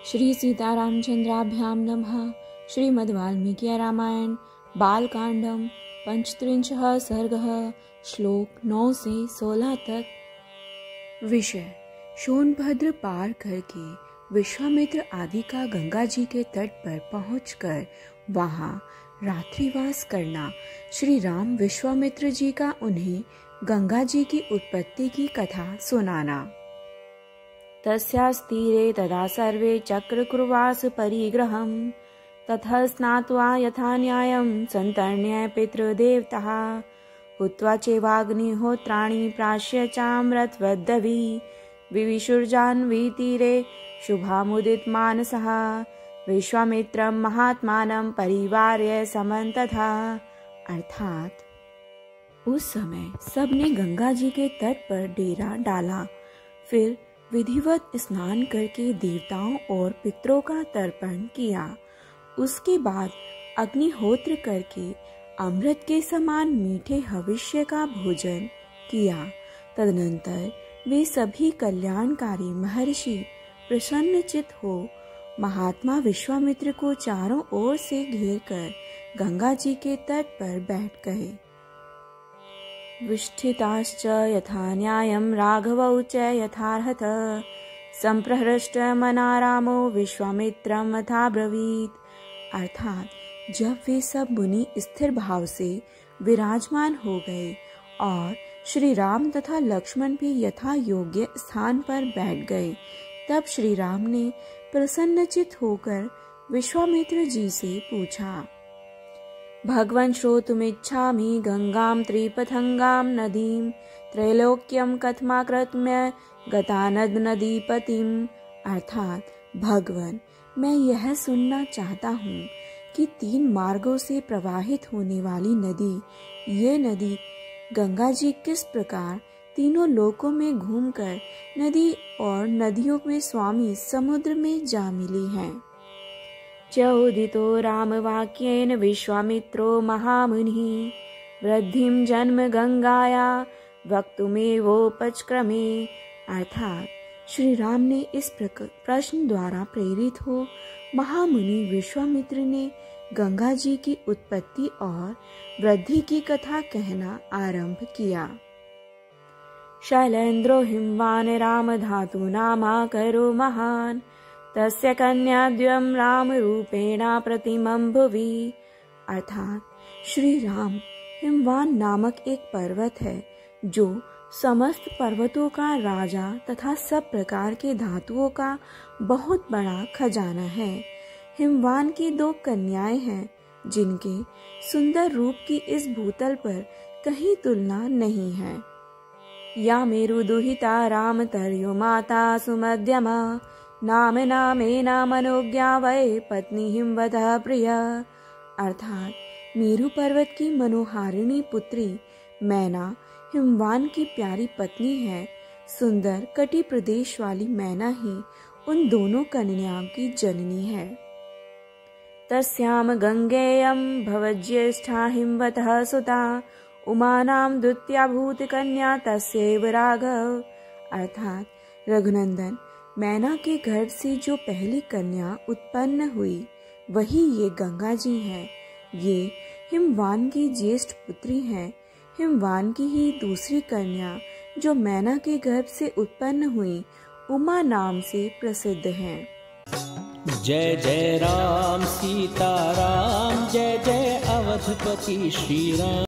श्री सीतारामचंद्राभ्यां नमः। श्रीमद् वाल्मीकि रामायण बालकांडम 35 सर्गः श्लोक 9 से 16 तक। विषय: सोनभद्र पार करके विश्वामित्र आदि का गंगा जी के तट पर पहुंचकर वहां रात्रिवास करना। श्री राम विश्वामित्र जी का उन्हें गंगा जी की उत्पत्ति की कथा सुनाना। तस्यास्तीरे तदा सर्वे चक्रकुर्वास परिग्रहं ततः स्नात्वा यथा न्यायं संतर्ण्य पितृदेवताः हुत्वा चैवाग्निहोत्राणि प्राश्य चामृतवद्दवी विविशुर्जाह्नवी तीरे शुभामुदितमानसः विश्वामित्रं महात्मानं परिवार्य समन्तथा। अर्थात उस समय सबने गंगा जी के तट पर डेरा डाला, फिर विधिवत स्नान करके देवताओं और पितरों का तर्पण किया। उसके बाद अग्निहोत्र करके अमृत के समान मीठे हविष्य का भोजन किया। तदनंतर वे सभी कल्याणकारी महर्षि प्रसन्नचित हो महात्मा विश्वामित्र को चारों ओर से घेर कर गंगा जी के तट पर बैठ गए। विष्ठिताश्च यथा न्यायं राघवौ च यथार्हतः संप्रहृष्टमना रामो विश्वामित्रं यथाब्रवीत्। अर्थात जब वे सब मुनि स्थिर भाव से विराजमान हो गए और श्री राम तथा लक्ष्मण भी यथा योग्य स्थान पर बैठ गए, तब श्री राम ने प्रसन्नचित होकर विश्वामित्र जी से पूछा, भगवन् श्रोतुमिच्छामि गंगां त्रिपथंगां नदीं त्रैलोक्यं कथमाकृत्य गतानद नदीपतिम। अर्थात भगवान, मैं यह सुनना चाहता हूँ कि 3 मार्गों से प्रवाहित होने वाली नदी, ये नदी गंगा जी किस प्रकार तीनों लोकों में घूमकर नदी और नदियों में स्वामी समुद्र में जा मिली है। चोदितो रामवाक्येन विश्वामित्रो महामुनिः वृद्धिं जन्म गंगाया वक्तुमेवोपचक्रमे। अर्थात श्री राम ने इस प्रश्न द्वारा प्रेरित हो महामुनि विश्वामित्र ने गंगा जी की उत्पत्ति और वृद्धि की कथा कहना आरंभ किया। शैलेन्द्रो हिमवान राम धातु नामाकरो महान तस्य कन्याद्वयं राम रूपेणा प्रतिमं भुवि। अर्थात श्री राम हिमवान नामक एक पर्वत है जो समस्त पर्वतों का राजा तथा सब प्रकार के धातुओं का बहुत बड़ा खजाना है। हिमवान की 2 कन्याएं हैं जिनके सुंदर रूप की इस भूतल पर कहीं तुलना नहीं है। या मेरुदुहिता राम तर्यो माता सुमध्यमा नाम नामेना मनोज्ञा वै पत्नी हिमवतः प्रिया। अर्थात मेरु पर्वत की मनोहारिणी पुत्री मैना हिमवान की प्यारी पत्नी है। सुंदर कटि प्रदेश वाली मैना ही उन दोनों कन्याओं की जननी है। तस्यां गंगेयं भवज्येष्ठा हिमवतः सुता उमानां द्वितीया भूत कन्या तस्यैव राघव। अर्थात रघुनंदन, मैना के गर्भ से जो पहली कन्या उत्पन्न हुई वही ये गंगा जी हैं। ये हिमवान की ज्येष्ठ पुत्री हैं। हिमवान की ही दूसरी कन्या जो मैना के गर्भ से उत्पन्न हुई उमा नाम से प्रसिद्ध हैं। जय जय राम सीता राम, जय जय अवधपति श्री राम।